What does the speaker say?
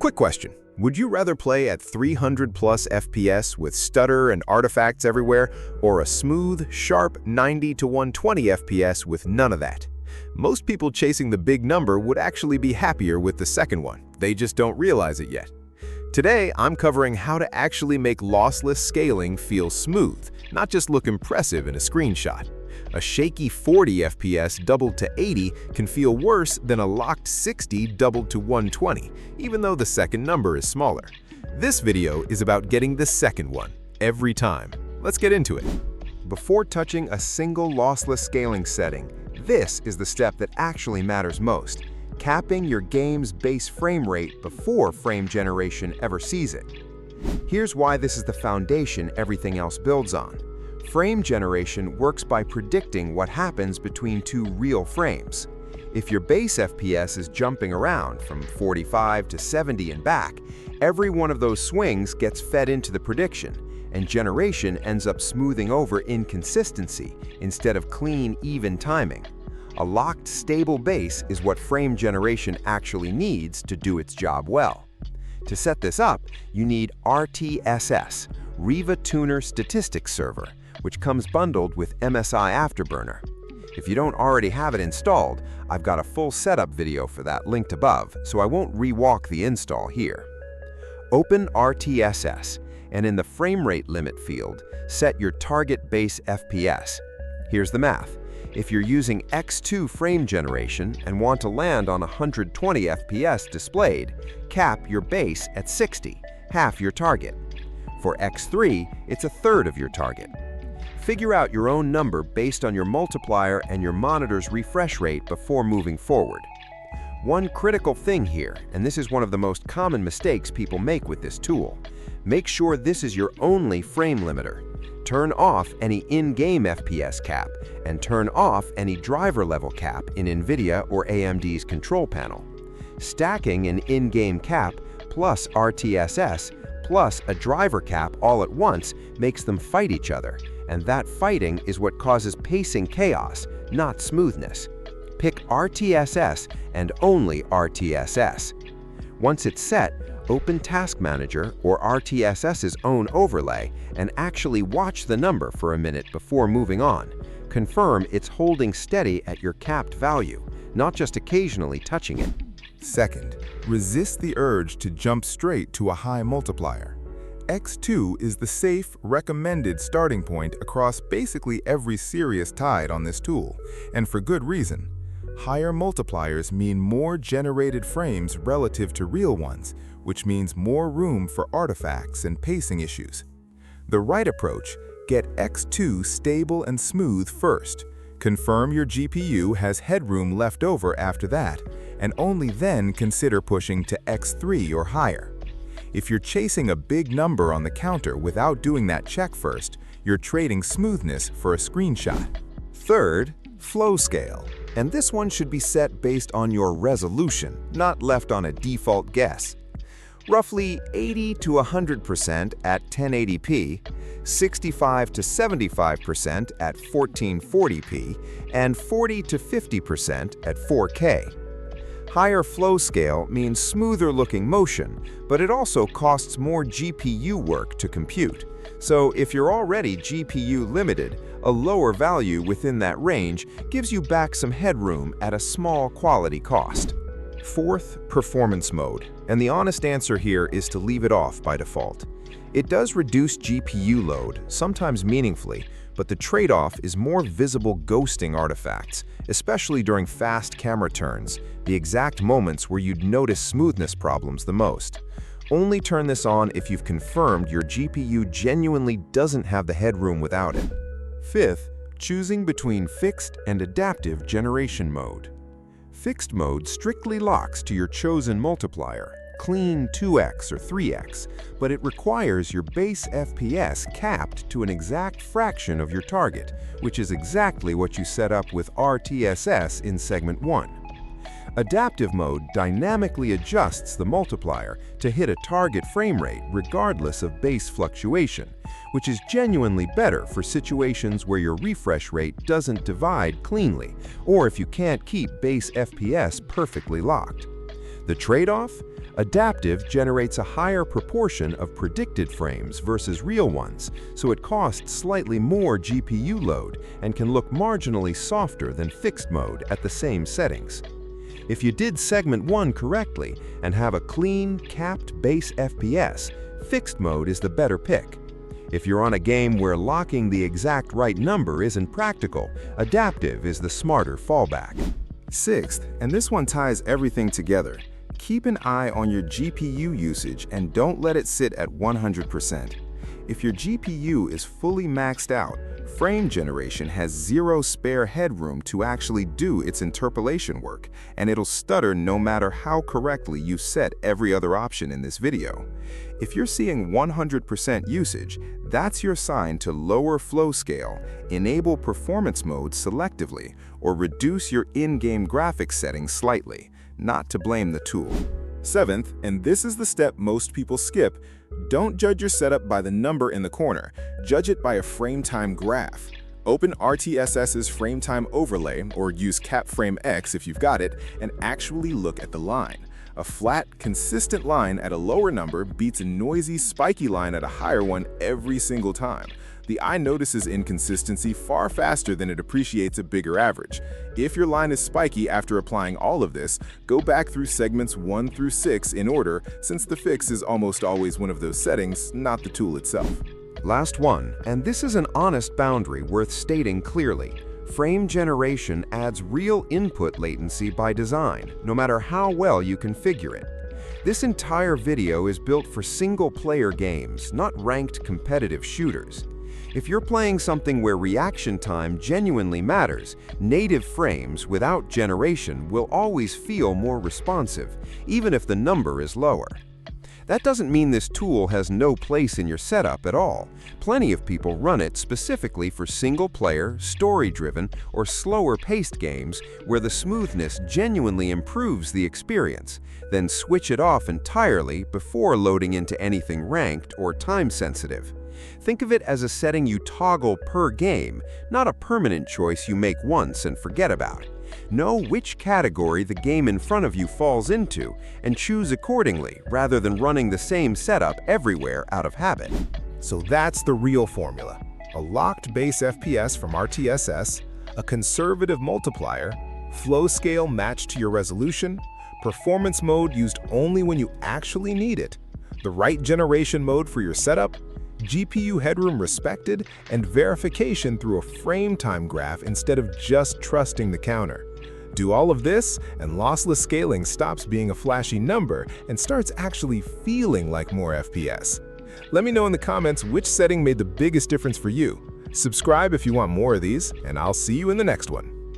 Quick question. Would you rather play at 300 plus FPS with stutter and artifacts everywhere, or a smooth, sharp 90 to 120 FPS with none of that? Most people chasing the big number would actually be happier with the second one. They just don't realize it yet. Today, I'm covering how to actually make lossless scaling feel smooth, not just look impressive in a screenshot. A shaky 40 FPS doubled to 80 can feel worse than a locked 60 doubled to 120, even though the second number is smaller. This video is about getting the second one, every time. Let's get into it. Before touching a single lossless scaling setting, this is the step that actually matters most: capping your game's base frame rate before frame generation ever sees it. Here's why this is the foundation everything else builds on. Frame generation works by predicting what happens between two real frames. If your base FPS is jumping around from 45 to 70 and back, every one of those swings gets fed into the prediction, and generation ends up smoothing over inconsistency instead of clean, even timing. A locked, stable base is what frame generation actually needs to do its job well. To set this up, you need RTSS, Riva Tuner Statistics Server, which comes bundled with MSI Afterburner. If you don't already have it installed, I've got a full setup video for that linked above, so I won't re-walk the install here. Open RTSS, and in the frame rate limit field, set your target base FPS. Here's the math. If you're using X2 frame generation and want to land on 120 FPS displayed, cap your base at 60, half your target. For X3, it's a third of your target. Figure out your own number based on your multiplier and your monitor's refresh rate before moving forward. One critical thing here, and this is one of the most common mistakes people make with this tool: make sure this is your only frame limiter. Turn off any in-game FPS cap, and turn off any driver-level cap in NVIDIA or AMD's control panel. Stacking an in-game cap plus RTSS plus a driver cap all at once makes them fight each other, and that fighting is what causes pacing chaos, not smoothness. Pick RTSS and only RTSS. Once it's set, open Task Manager or RTSS's own overlay and actually watch the number for a minute before moving on. Confirm it's holding steady at your capped value, not just occasionally touching it. Second, resist the urge to jump straight to a high multiplier. X2 is the safe, recommended starting point across basically every serious tide on this tool, and for good reason. Higher multipliers mean more generated frames relative to real ones, which means more room for artifacts and pacing issues. The right approach: get X2 stable and smooth first. Confirm your GPU has headroom left over after that, and only then consider pushing to X3 or higher. If you're chasing a big number on the counter without doing that check first, you're trading smoothness for a screenshot. Third, flow scale. And this one should be set based on your resolution, not left on a default guess. Roughly 80 to 100% at 1080p, 65 to 75% at 1440p, and 40 to 50% at 4K. Higher flow scale means smoother looking motion, but it also costs more GPU work to compute. So if you're already GPU limited, a lower value within that range gives you back some headroom at a small quality cost. Fourth, performance mode, and the honest answer here is to leave it off by default. It does reduce GPU load, sometimes meaningfully, but the trade-off is more visible ghosting artifacts, especially during fast camera turns, the exact moments where you'd notice smoothness problems the most. Only turn this on if you've confirmed your GPU genuinely doesn't have the headroom without it. Fifth, choosing between fixed and adaptive generation mode. Fixed mode strictly locks to your chosen multiplier, clean 2x or 3x, but it requires your base FPS capped to an exact fraction of your target, which is exactly what you set up with RTSS in segment 1. Adaptive mode dynamically adjusts the multiplier to hit a target frame rate regardless of base fluctuation, which is genuinely better for situations where your refresh rate doesn't divide cleanly, or if you can't keep base FPS perfectly locked. The trade-off? Adaptive generates a higher proportion of predicted frames versus real ones, so it costs slightly more GPU load and can look marginally softer than fixed mode at the same settings. If you did segment 1 correctly and have a clean, capped base FPS, fixed mode is the better pick. If you're on a game where locking the exact right number isn't practical, adaptive is the smarter fallback. Sixth, and this one ties everything together, keep an eye on your GPU usage and don't let it sit at 100%. If your GPU is fully maxed out, frame generation has zero spare headroom to actually do its interpolation work, and it'll stutter no matter how correctly you set every other option in this video. If you're seeing 100% usage, that's your sign to lower flow scale, enable performance mode selectively, or reduce your in-game graphics settings slightly, not to blame the tool. Seventh, and this is the step most people skip, don't judge your setup by the number in the corner, judge it by a frame time graph. Open RTSS's frame time overlay, or use CapFrame X if you've got it, and actually look at the line. A flat, consistent line at a lower number beats a noisy, spiky line at a higher one every single time. The eye notices inconsistency far faster than it appreciates a bigger average. If your line is spiky after applying all of this, go back through segments 1 through 6 in order, since the fix is almost always one of those settings, not the tool itself. Last one, and this is an honest boundary worth stating clearly. Frame generation adds real input latency by design, no matter how well you configure it. This entire video is built for single-player games, not ranked competitive shooters. If you're playing something where reaction time genuinely matters, native frames without generation will always feel more responsive, even if the number is lower. That doesn't mean this tool has no place in your setup at all. Plenty of people run it specifically for single-player, story-driven, or slower-paced games where the smoothness genuinely improves the experience, then switch it off entirely before loading into anything ranked or time-sensitive. Think of it as a setting you toggle per game, not a permanent choice you make once and forget about. Know which category the game in front of you falls into and choose accordingly rather than running the same setup everywhere out of habit. So that's the real formula. A locked base FPS from RTSS, a conservative multiplier, flow scale matched to your resolution, performance mode used only when you actually need it, the right generation mode for your setup, GPU headroom respected, and verification through a frame time graph instead of just trusting the counter. Do all of this, and lossless scaling stops being a flashy number and starts actually feeling like more FPS. Let me know in the comments which setting made the biggest difference for you. Subscribe if you want more of these, and I'll see you in the next one.